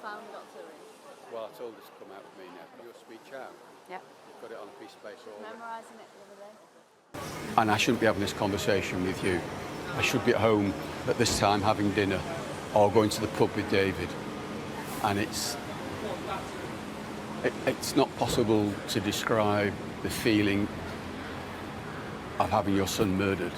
found Dr. Rees? Well, I told her to come out with me now. Put your speech out. Yeah. You've got it on a piece of paper already. Memorising it the other day. And I shouldn't be having this conversation with you. I should be at home at this time having dinner or going to the pub with David. And it's not possible to describe the feeling of having your son murdered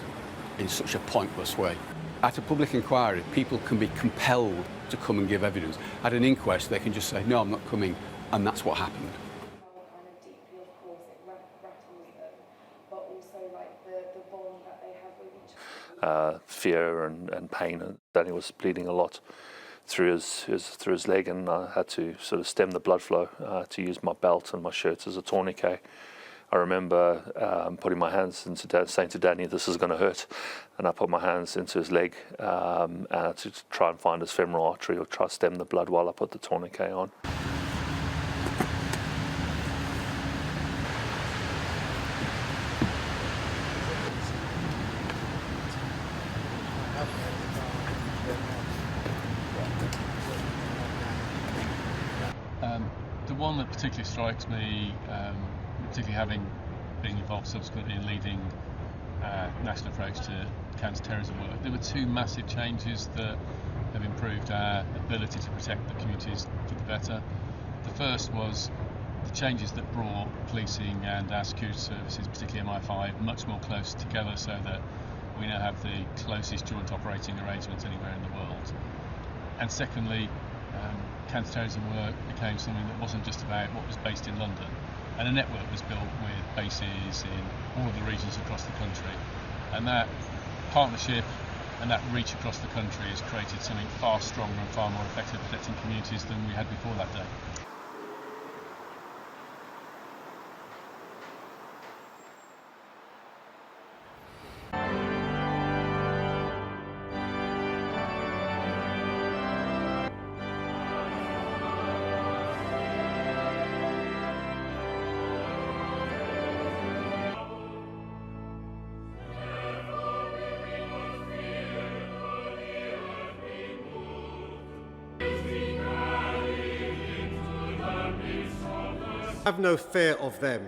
in such a pointless way. At a public inquiry, people can be compelled to come and give evidence. At an inquest, they can just say, no, I'm not coming, and that's what happened. Kind of deeply, of course, it rattles them, but also like the bond that they have with each other. Fear and pain, and Danny was bleeding a lot through his leg, and I had to sort of stem the blood flow to use my belt and my shirt as a tourniquet. I remember putting my hands into saying to Danny, this is going to hurt, and I put my hands into his leg to try and find his femoral artery or try to stem the blood while I put the tourniquet on. The one that particularly strikes me, particularly having been involved subsequently in leading national approach to counter-terrorism work, there were two massive changes that have improved our ability to protect the communities for the better. The first was the changes that brought policing and our security services, particularly MI5, much more close together, so that we now have the closest joint operating arrangements anywhere in the world. And secondly, counter-terrorism work became something that wasn't just about what was based in London, and a network was built with bases in all of the regions across the country, and that partnership and that reach across the country has created something far stronger and far more effective at protecting communities than we had before that day. Have no fear of them,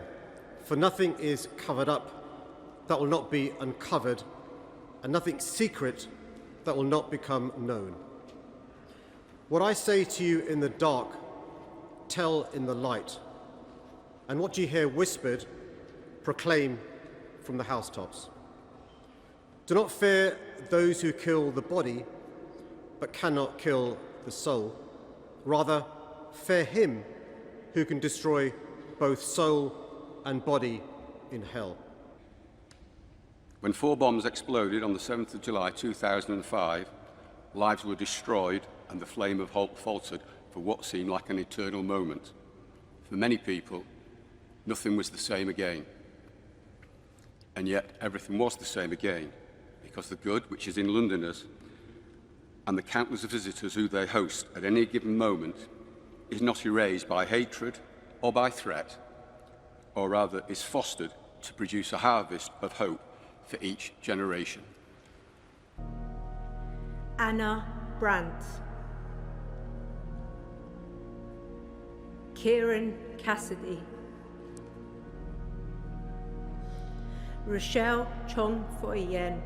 for nothing is covered up that will not be uncovered, and nothing secret that will not become known. What I say to you in the dark, tell in the light, and what you hear whispered, proclaim from the housetops. Do not fear those who kill the body, but cannot kill the soul. Rather, fear him who can destroy both soul and body in hell. When 4 bombs exploded on the 7th of July 2005, lives were destroyed and the flame of hope faltered for what seemed like an eternal moment. For many people, nothing was the same again. And yet everything was the same again, because the good which is in Londoners and the countless visitors who they host at any given moment is not erased by hatred or by threat, or rather is fostered to produce a harvest of hope for each generation. Anna Brandt, Kieran Cassidy, Rochelle Chong Foyen,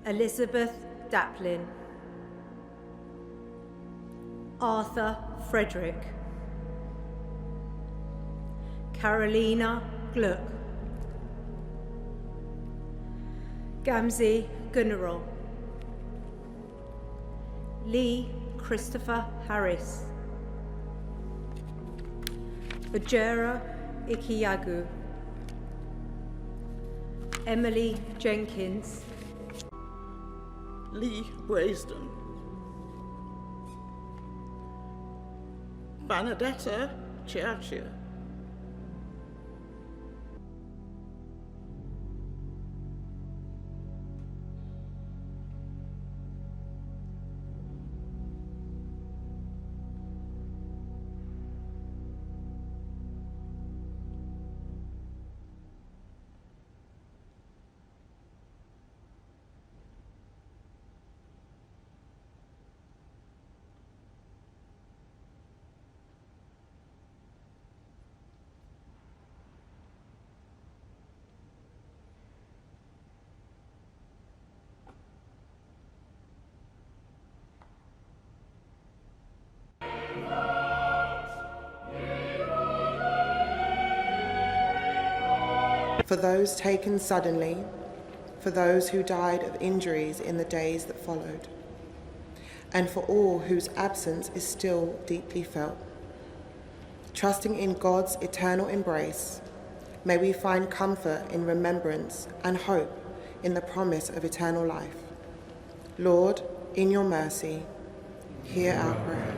Elizabeth Daplin, Arthur Frederick, Carolina Gluck, Gamze Gunnerol, Lee Christopher Harris, Bajera Ikiyagu, Emily Jenkins, Lee Braisden, Benedetta Chiachia, for those taken suddenly, for those who died of injuries in the days that followed, and for all whose absence is still deeply felt. Trusting in God's eternal embrace, may we find comfort in remembrance and hope in the promise of eternal life. Lord, in your mercy, hear our prayer.